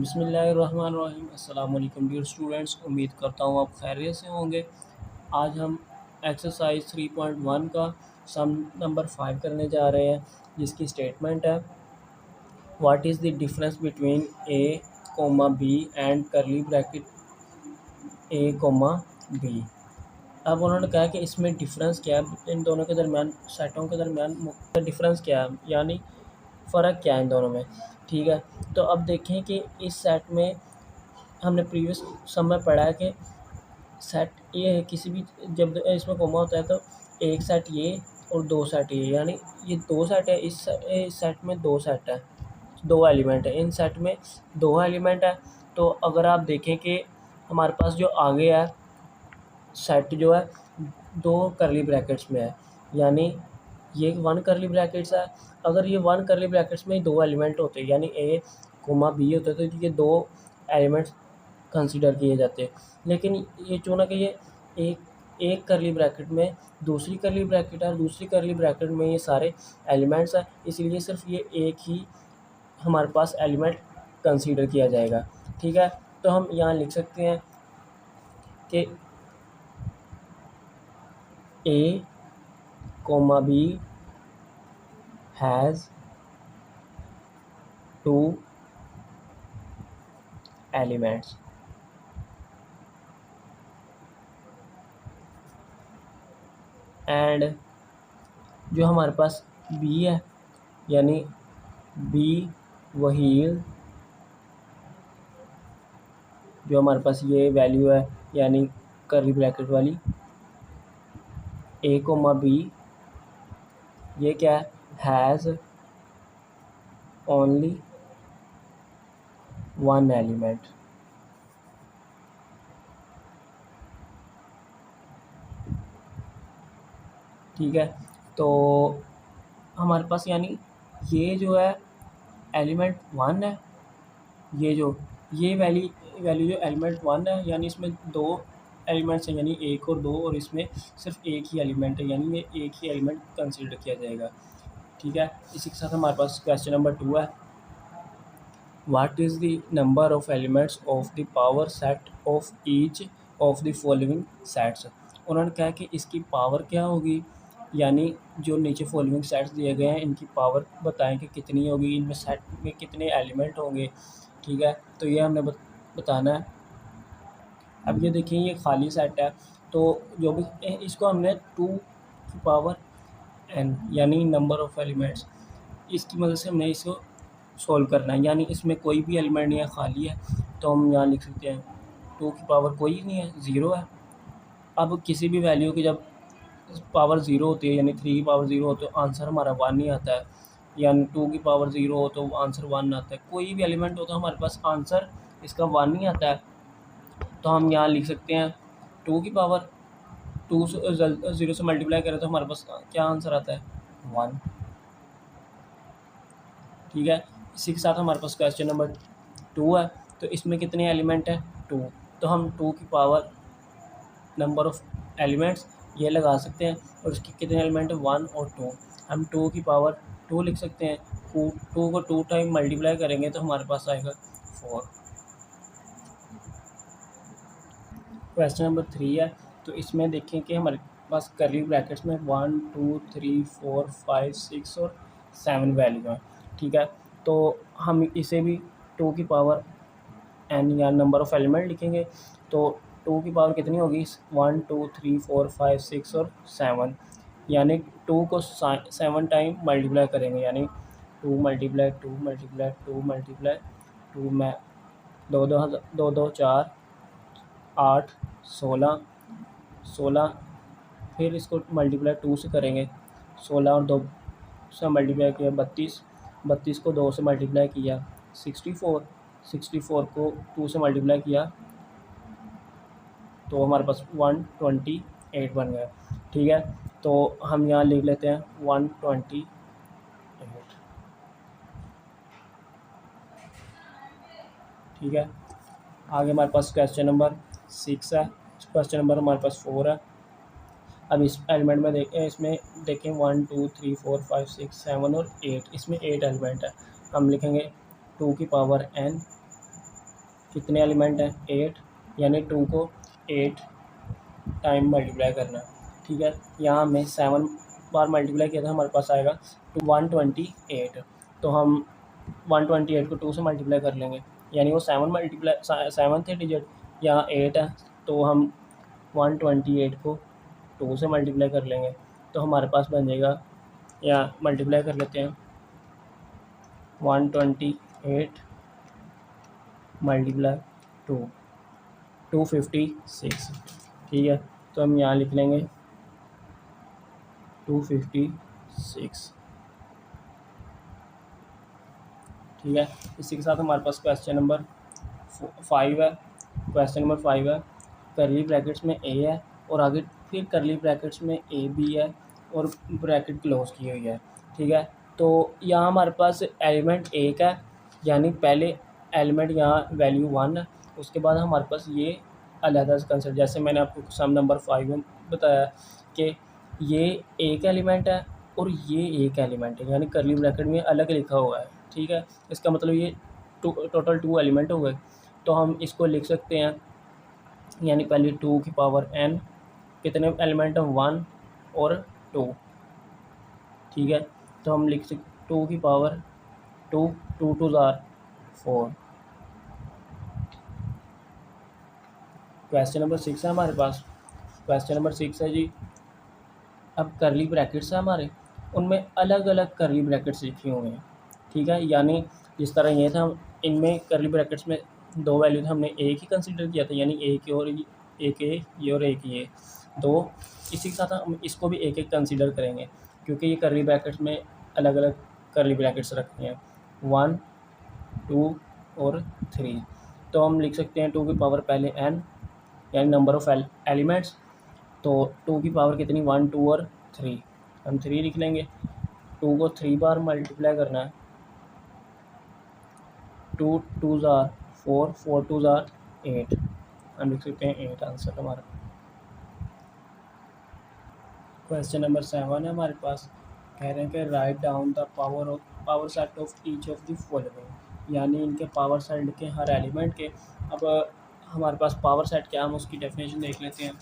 बिस्मिल्लाहिर्रहमानिर्रहीम। अस्सलाम वालेकुम डियर स्टूडेंट्स, उम्मीद करता हूँ आप खैरियत से होंगे। आज हम एक्सरसाइज 3.1 का सम नंबर 5 करने जा रहे हैं, जिसकी स्टेटमेंट है what is the difference between A comma B and curly bracket A comma B. अब उन्होंने कहा कि इसमें डिफरेंस क्या है, इन दोनों के दरमियान, सेटों के दरमियान डिफरेंस क्या है, यानी फ़र्क क्या है इन दोनों में। ठीक है, तो अब देखें कि इस सेट में हमने प्रीवियस सम में पढ़ा है कि सेट ये है, किसी भी जब इसमें कोमा होता है तो एक सेट ये और दो सेट ये, यानी ये दो सेट है। इस सेट में दो सेट है, दो एलिमेंट है। इन सेट में दो एलिमेंट है। तो अगर आप देखें कि हमारे पास जो आगे है सेट जो है दो करली ब्रैकेट्स में है, यानी ये वन करली ब्रैकेट्स है। अगर ये वन करली ब्रैकेट्स में दो एलिमेंट होते हैं, यानी ए कोमा बी होते, तो ये दो एलिमेंट्स कंसीडर किए जाते। लेकिन ये चुना कि ये एक करली ब्रैकेट में दूसरी करली ब्रैकेट है, दूसरी करली ब्रैकेट में ये सारे एलिमेंट्स हैं, इसलिए सिर्फ ये एक ही हमारे पास एलिमेंट कंसीडर किया जाएगा। ठीक है, तो हम यहाँ लिख सकते हैं कि A comma B has two elements. And जो हमारे पास बी है, यानी बी वही जो हमारे पास ये वैल्यू है, यानी करली ब्रैकेट वाली ए कोमा बी, ये क्या है, हैज़ ओनली वन एलिमेंट। ठीक है, तो हमारे पास यानी ये जो है एलिमेंट वन है, ये वैल्यू जो एलिमेंट वन है, यानी इसमें दो एलिमेंट्स हैं, यानी एक और दो, और इसमें सिर्फ एक ही एलिमेंट है, यानी ये एक ही एलिमेंट कंसीडर किया जाएगा। ठीक है, इसी के साथ हमारे पास क्वेश्चन नंबर 2 है, what is the number of elements of the power set of each of the following sets. उन्होंने कहा कि इसकी पावर क्या होगी, यानी जो नीचे फॉलोइंग सेट्स दिए गए हैं इनकी पावर बताएं कि कितनी होगी, इनमें सेट में कितने एलिमेंट होंगे। ठीक है, तो ये हमने बताना है। अब ये देखिए, ये खाली सेट है, तो जो भी इसको हमने 2 की पावर n, यानी नंबर ऑफ़ एलिमेंट्स, इसकी मदद से हमने इसको सॉल्व करना है। यानी इसमें कोई भी एलिमेंट नहीं है, खाली है, तो हम यहाँ लिख सकते हैं 2 की पावर कोई नहीं है, 0 है। अब किसी भी वैल्यू की जब पावर 0 होती है, यानी 3 की पावर 0 हो, तो आंसर हमारा 1 ही आता है, यानी 2 की पावर 0 हो तो आंसर 1 आता है। कोई भी एलिमेंट हो तो हमारे पास आंसर इसका 1 ही आता है। तो हम यहाँ लिख सकते हैं 2 की पावर 2 से 0 से मल्टीप्लाई करें तो हमारे पास क्या आंसर आता है, 1। ठीक है, इसी के साथ हमारे पास क्वेश्चन नंबर 2 है, तो इसमें कितने एलिमेंट है, 2। तो हम 2 की पावर नंबर ऑफ़ एलिमेंट्स ये लगा सकते हैं, और इसके कितने एलिमेंट है, 1 और 2। हम 2 की पावर 2 लिख सकते हैं, 2 को 2 टाइम मल्टीप्लाई करेंगे तो हमारे पास आएगा 4। क्वेश्चन नंबर 3 है, तो इसमें देखें कि हमारे पास करली ब्रैकेट्स में 1 2 3 4 5 6 और 7 वैल्यू है। ठीक है, तो हम इसे भी 2 की पावर n या नंबर ऑफ़ एलिमेंट लिखेंगे, तो 2 की पावर कितनी होगी, 1 2 3 4 5 6 और 7, यानी 2 को 7 टाइम मल्टीप्लाई करेंगे, यानी 2 मल्टीप्लाई 2 मल्टीप्लाई 2 मल्टीप्लाई 2 में 2 2 2 4 8 16, फिर इसको मल्टीप्लाई 2 से करेंगे, 16 और 2 से मल्टीप्लाई किया 32 को 2 से मल्टीप्लाई किया 64 को 2 से मल्टीप्लाई किया तो हमारे पास 128 बन गया। ठीक है, तो हम यहाँ लिख लेते हैं 128। ठीक है, आगे हमारे पास क्वेश्चन नंबर 6 है, क्वेश्चन नंबर हमारे पास 4 है। अब इस एलिमेंट में इसमें देखें 1 2 3 4 5 6 7 और 8, इसमें 8 एलिमेंट है। हम लिखेंगे 2 की पावर n कितने एलिमेंट हैं 8, यानी 2 को 8 टाइम मल्टीप्लाई करना है। ठीक है, यहाँ हमने 7 बार मल्टीप्लाई किया था, हमारे पास आएगा 128। तो हम 128 को 2 से मल्टीप्लाई कर लेंगे, यानी वो 7 थे डिजिट, यहाँ 8 है, तो हम 128 को 2 से मल्टीप्लाई कर लेंगे, तो हमारे पास बन जाएगा, या मल्टीप्लाई कर लेते हैं 128 मल्टीप्लाई 2, 256। ठीक है, तो हम यहाँ लिख लेंगे 256। ठीक है, इसी के साथ हमारे पास क्वेश्चन नंबर 5 है। क्वेश्चन नंबर 5 है, करली ब्रैकेट्स में ए है और आगे फिर करली ब्रैकेट्स में ए बी है और ब्रैकेट क्लोज की हुई है। ठीक है, तो यहाँ हमारे पास एलिमेंट 1 है, यानी पहले एलिमेंट यहाँ वैल्यू 1 है, उसके बाद हमारे पास ये अलग से कंसिडर, जैसे मैंने आपको सम नंबर 5 में बताया कि ये एक एलिमेंट है और ये एक एलिमेंट है, यानी करली ब्रैकेट में अलग लिखा हुआ है। ठीक है, इसका मतलब ये टोटल 2 एलिमेंट हो गए। तो हम इसको लिख सकते हैं, यानी पहले 2 की पावर n, कितने एलिमेंट हैं 1 और 2। ठीक है, तो हम लिख सकते 2 की पावर 2, 2 2 ज़ार 4। क्वेश्चन नंबर 6 है हमारे पास। क्वेश्चन नंबर 6 है जी, अब करली ब्रैकेट्स है हमारे, उनमें अलग अलग करली ब्रैकेट्स लिखे हुए हैं। ठीक है, यानी जिस तरह ये था, इनमें करली ब्रैकेट्स में 2 वैल्यू थे, हमने एक ही कंसीडर किया था, यानी एक और एक ये और एक ये 2। इसी के साथ हम इसको भी एक एक कंसीडर करेंगे, क्योंकि ये करली ब्रैकेट्स में अलग अलग करली ब्रैकेट्स रखते हैं 1 2 और 3। तो हम लिख सकते हैं 2 की पावर पहले n, यानी नंबर ऑफ एलिमेंट्स, तो 2 की पावर कितनी 1 2 और 3, हम 3 लिख लेंगे। 2 को 3 बार मल्टीप्लाई करना है, 2 2 ज़ार 4, 4 2 ज़ार 8, हम लिख सकते हैं 8 आंसर हमारा। क्वेश्चन नंबर 7 है हमारे पास, कह रहे हैं कि write down the power set of each of the following, यानी इनके पावर सेट के हर एलिमेंट के। अब हमारे पास पावर सेट क्या है, हम उसकी डेफिनेशन देख लेते हैं।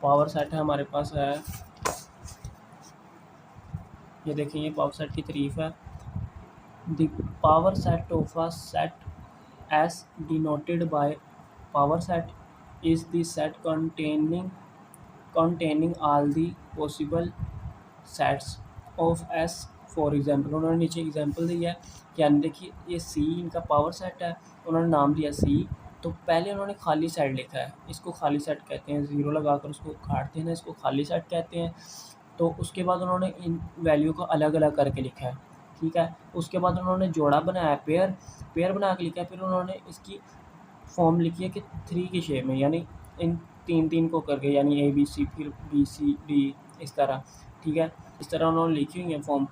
पावर सेट है हमारे पास है, ये देखिए, ये पावर सेट की तारीफ है। The power set of a set S denoted by power set is the set containing all the possible sets of S। For example, उन्होंने नीचे एग्जाम्पल दिया है, यानी देखिए ये C इनका पावर सेट है, उन्होंने नाम दिया C, तो पहले उन्होंने खाली सेट लिखा है, इसको खाली सेट कहते हैं, ज़ीरो लगाकर उसको काट देना, इसको खाली सेट कहते हैं। तो उसके बाद उन्होंने इन वैल्यू को अलग अलग करके लिखा है। ठीक है, उसके बाद उन्होंने जोड़ा बनाया, पेयर बना के लिखा है, फिर उन्होंने इसकी फॉर्म लिखी है कि 3 की शेप में, यानी इन 3 को करके, यानी A B C फिर B C D इस तरह। ठीक है, इस तरह उन्होंने लिखी हुई है फॉर्म।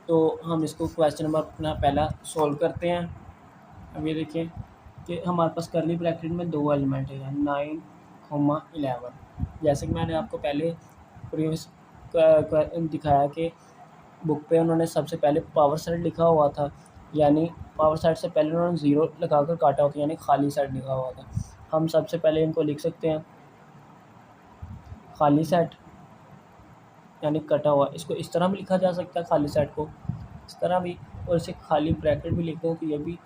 तो हम इसको क्वेश्चन नंबर अपना पहला सॉल्व करते हैं। अब ये देखिए कि हमारे पास करली ब्रैकेट में 2 एलिमेंट है, 9, 11। जैसे कि मैंने आपको पहले प्रीवियस दिखाया कि बुक पे उन्होंने सबसे पहले पावर सेट लिखा हुआ था, यानी पावर सेट से पहले उन्होंने 0 लगाकर काटा होता, यानी खाली सेट लिखा हुआ था। हम सबसे पहले इनको लिख सकते हैं खाली सेट, यानी कटा हुआ। इसको इस तरह भी लिखा जा सकता है, खाली सेट को इस तरह भी, और इसे खाली ब्रैकेट भी लिखते हैं, तो ये भी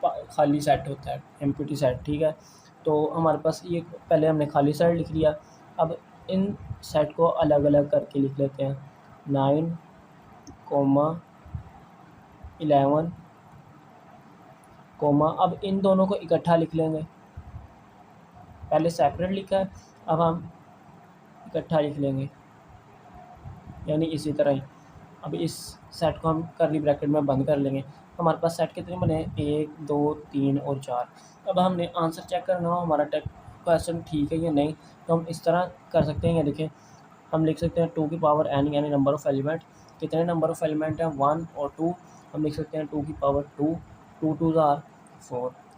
खाली सेट होता है, एम्प्टी सेट। ठीक है, तो हमारे पास ये पहले हमने खाली सेट लिख लिया। अब इन सेट को अलग अलग करके लिख लेते हैं, 9, 11, अब इन दोनों को इकट्ठा लिख लेंगे, पहले सेपरेट लिखा है, अब हम इकट्ठा लिख लेंगे, यानी इसी तरह ही। अब इस सेट को हम करली ब्रैकेट में बंद कर लेंगे। हमारे पास सेट कितने बने, 1 2 3 और 4। अब हमने आंसर चेक करना हो हमारा क्वेश्चन ठीक है या नहीं, तो हम इस तरह कर सकते हैं। ये देखें, हम लिख सकते हैं 2 की पावर n, यानी नंबर ऑफ़ एलिमेंट, कितने नंबर ऑफ़ एलिमेंट हैं 1 और 2। हम लिख सकते हैं 2 की पावर 2, 2 2 ज़ार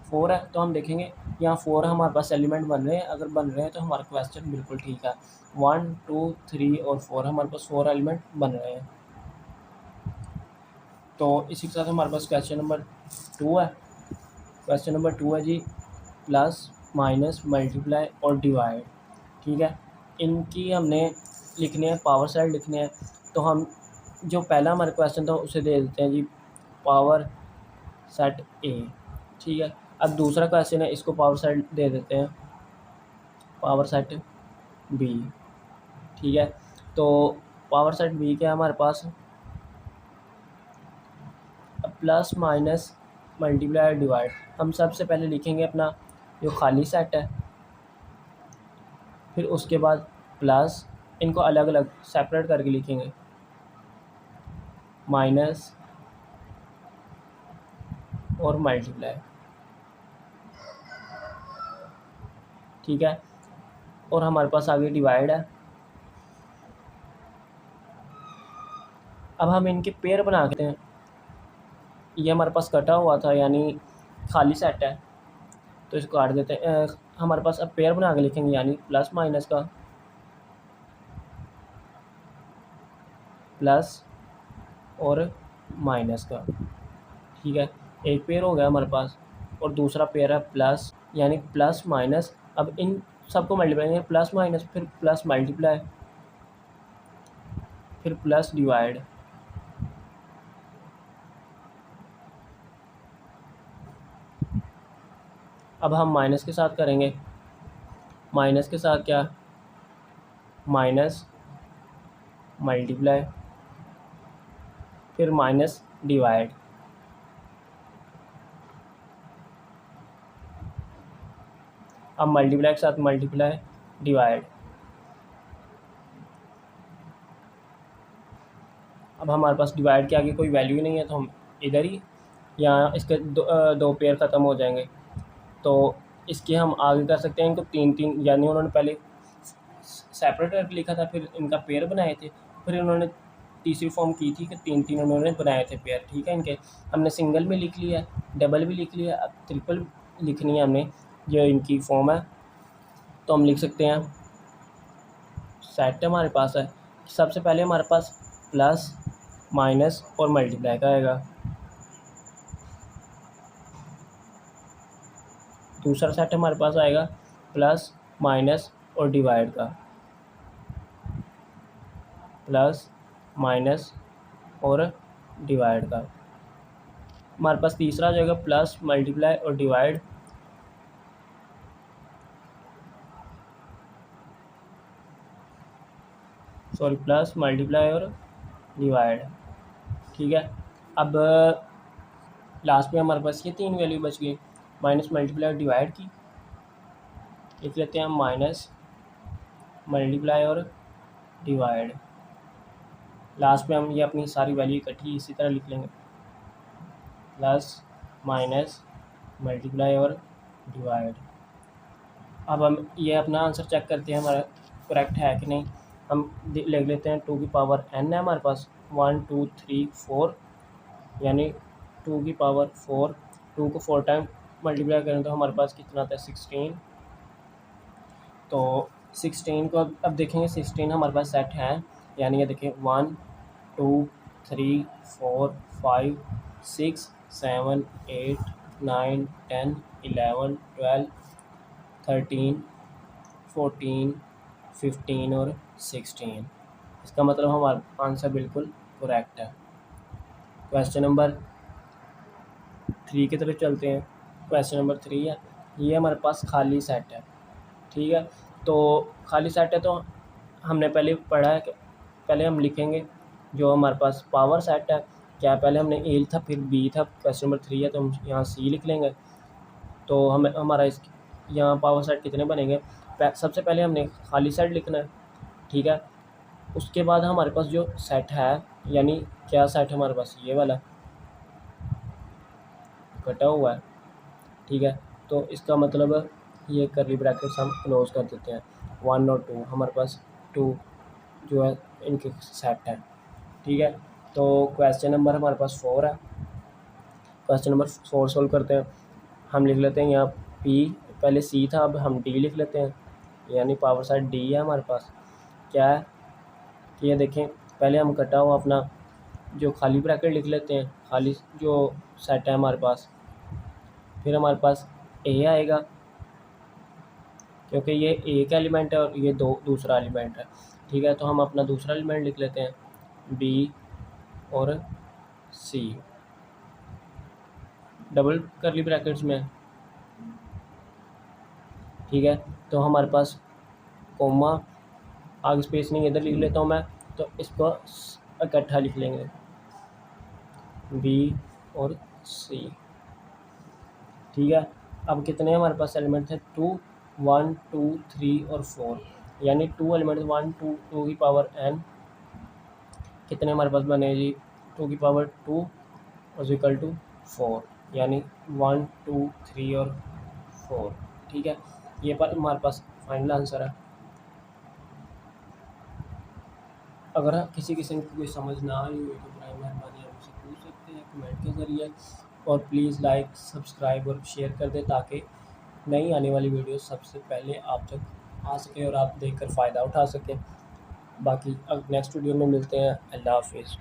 4 है। तो हम देखेंगे यहाँ 4 हमारे पास एलिमेंट बन रहे हैं, अगर बन रहे हैं तो हमारा क्वेश्चन बिल्कुल ठीक है। 1 2 3 और 4 हमारे पास 4 एलिमेंट बन रहे हैं। तो इसी के साथ हमारे पास क्वेश्चन नंबर 2 है। क्वेश्चन नंबर 2 है जी प्लस माइनस मल्टीप्लाई और डिवाइड। ठीक है, इनकी हमने लिखने है पावर साइड लिखने हैं, तो हम जो पहला हमारा क्वेश्चन था उसे दे देते हैं जी पावर सेट ए। ठीक है, अब दूसरा क्वेश्चन है, इसको पावर सेट दे देते हैं पावर सेट बी। ठीक है, तो पावर सेट बी क्या है हमारे पास, प्लस माइनस मल्टीप्लाई डिवाइड। हम सबसे पहले लिखेंगे अपना जो खाली सेट है, फिर उसके बाद प्लस, इनको अलग अलग सेपरेट करके लिखेंगे, माइनस और मल्टीप्लाई। ठीक है, और हमारे पास आगे डिवाइड है। अब हम इनके पेयर बना के हैं, ये हमारे पास कटा हुआ था यानी खाली सेट है, तो इसको काट देते हैं। हमारे पास अब पेयर बना के लिखेंगे यानी प्लस माइनस का, प्लस और माइनस का। ठीक है, एक पेयर हो गया हमारे पास, और दूसरा पेयर है प्लस यानी प्लस माइनस। अब इन सबको मल्टीप्लाई करेंगे, प्लस माइनस, फिर प्लस मल्टीप्लाई, फिर प्लस डिवाइड। अब हम माइनस के साथ करेंगे, माइनस के साथ क्या, माइनस मल्टीप्लाई, फिर माइनस डिवाइड। अब मल्टीप्लाई के साथ मल्टीप्लाई डिवाइड। अब हमारे पास डिवाइड के आगे कोई वैल्यू नहीं है, तो हम इधर ही यहाँ इसके दो पेयर ख़त्म हो जाएंगे, तो इसके हम आगे कर सकते हैं इनको तीन तीन, यानी उन्होंने पहले सेपरेट करके लिखा था, फिर इनका पेयर बनाए थे, फिर उन्होंने तीसरी फॉर्म की थी कि तीन तीन उन्होंने बनाए थे पेयर। ठीक है, इनके हमने सिंगल भी लिख लिया, डबल भी लिख लिया, अब ट्रिपल लिखनी है हमने, जो इनकी फॉर्म है। तो हम लिख सकते हैं सेट हमारे पास है, सबसे पहले हमारे पास प्लस माइनस और मल्टीप्लाई का आएगा, दूसरा सेट हमारे पास आएगा प्लस माइनस और डिवाइड का, प्लस माइनस और डिवाइड का। हमारे पास तीसरा आ जाएगा प्लस मल्टीप्लाई और डिवाइड, सॉरी प्लस मल्टीप्लाई और डिवाइड। ठीक है, अब लास्ट में हमारे पास ये तीन वैल्यू बच गई, माइनस मल्टीप्लाई और डिवाइड की। लिख लेते हैं हम माइनस मल्टीप्लाई और डिवाइड। लास्ट में हम ये अपनी सारी वैल्यू इकट्ठी इसी तरह लिख लेंगे, प्लस माइनस मल्टीप्लाई और डिवाइड। अब हम ये अपना आंसर चेक करते हैं हमारा करेक्ट है कि नहीं। हम लिख लेते हैं 2 की पावर n है हमारे पास, 1 2 3 4, यानी 2 की पावर 4, 2 को 4 टाइम मल्टीप्लाई करें तो हमारे पास कितना आता है 16। तो 16 को अब देखेंगे, 16 हमारे पास सेट है, यानी ये देखें 1 2 3 4 5 6 7 8 9 10 11 12 13 14 15 और 16। इसका मतलब हमारा आंसर बिल्कुल करेक्ट है। क्वेश्चन नंबर 3 की तरफ चलते हैं। क्वेश्चन नंबर 3 है, ये हमारे पास खाली सेट है। ठीक है, तो खाली सेट है, तो हमने पहले पढ़ा है कि पहले हम लिखेंगे जो हमारे पास पावर सेट है, क्या पहले हमने ए था फिर बी था, क्वेश्चन नंबर 3 है तो हम यहाँ सी लिख लेंगे। तो हमें हमारा इस यहाँ पावर सेट कितने बनेंगे, सबसे पहले हमने खाली सेट लिखना है। ठीक है, उसके बाद हमारे पास जो सेट है, यानी क्या सेट है हमारे पास, ये वाला कटा हुआ है। ठीक है, तो इसका मतलब ये कर्ली ब्रैकेट्स हम क्लोज कर देते हैं, 1 और 2 हमारे पास 2 जो है इनके सेट है। ठीक है, तो क्वेश्चन नंबर हमारे पास 4 है। क्वेश्चन नंबर 4 सोल्व करते हैं। हम लिख लेते हैं यहाँ पी, पहले सी था, अब हम डी लिख लेते हैं, यानी पावर सेट डी है हमारे पास। क्या है कि ये देखें, पहले हम कटा हुआ अपना जो खाली ब्रैकेट लिख लेते हैं, खाली जो सेट है हमारे पास, फिर हमारे पास ए आएगा, क्योंकि ये ए का एलिमेंट है और ये दूसरा एलिमेंट है। ठीक है, तो हम अपना दूसरा एलिमेंट लिख लेते हैं बी और सी, डबल करली ब्रैकेट्स में। ठीक है, तो हमारे पास कोमा, आगे स्पेस नहीं, इधर लिख लेता हूँ मैं, तो इसको इकट्ठा लिख लेंगे बी और सी। ठीक है, अब कितने हमारे पास एलिमेंट थे? 2, 1, 2, 3 और 4, यानी 2 एलिमेंट 1, 2 की पावर n, कितने हमारे पास बने जी? 2 की पावर 2 और इक्वल टू 4, यानी 1, 2, 3 और 4। ठीक है, ये पर हमारे पास फाइनल आंसर है। अगर किसी किस्म की कोई समझ ना आई हुई तो बराए मेहरबानी आप मुझसे पूछ सकते हैं कमेंट के ज़रिए, और प्लीज़ लाइक, सब्सक्राइब और शेयर कर दें ताकि नई आने वाली वीडियो सबसे पहले आप तक आ सके और आप देखकर फ़ायदा उठा सकें। बाकी अब नेक्स्ट वीडियो में मिलते हैं। अल्लाह हाफ़िज़।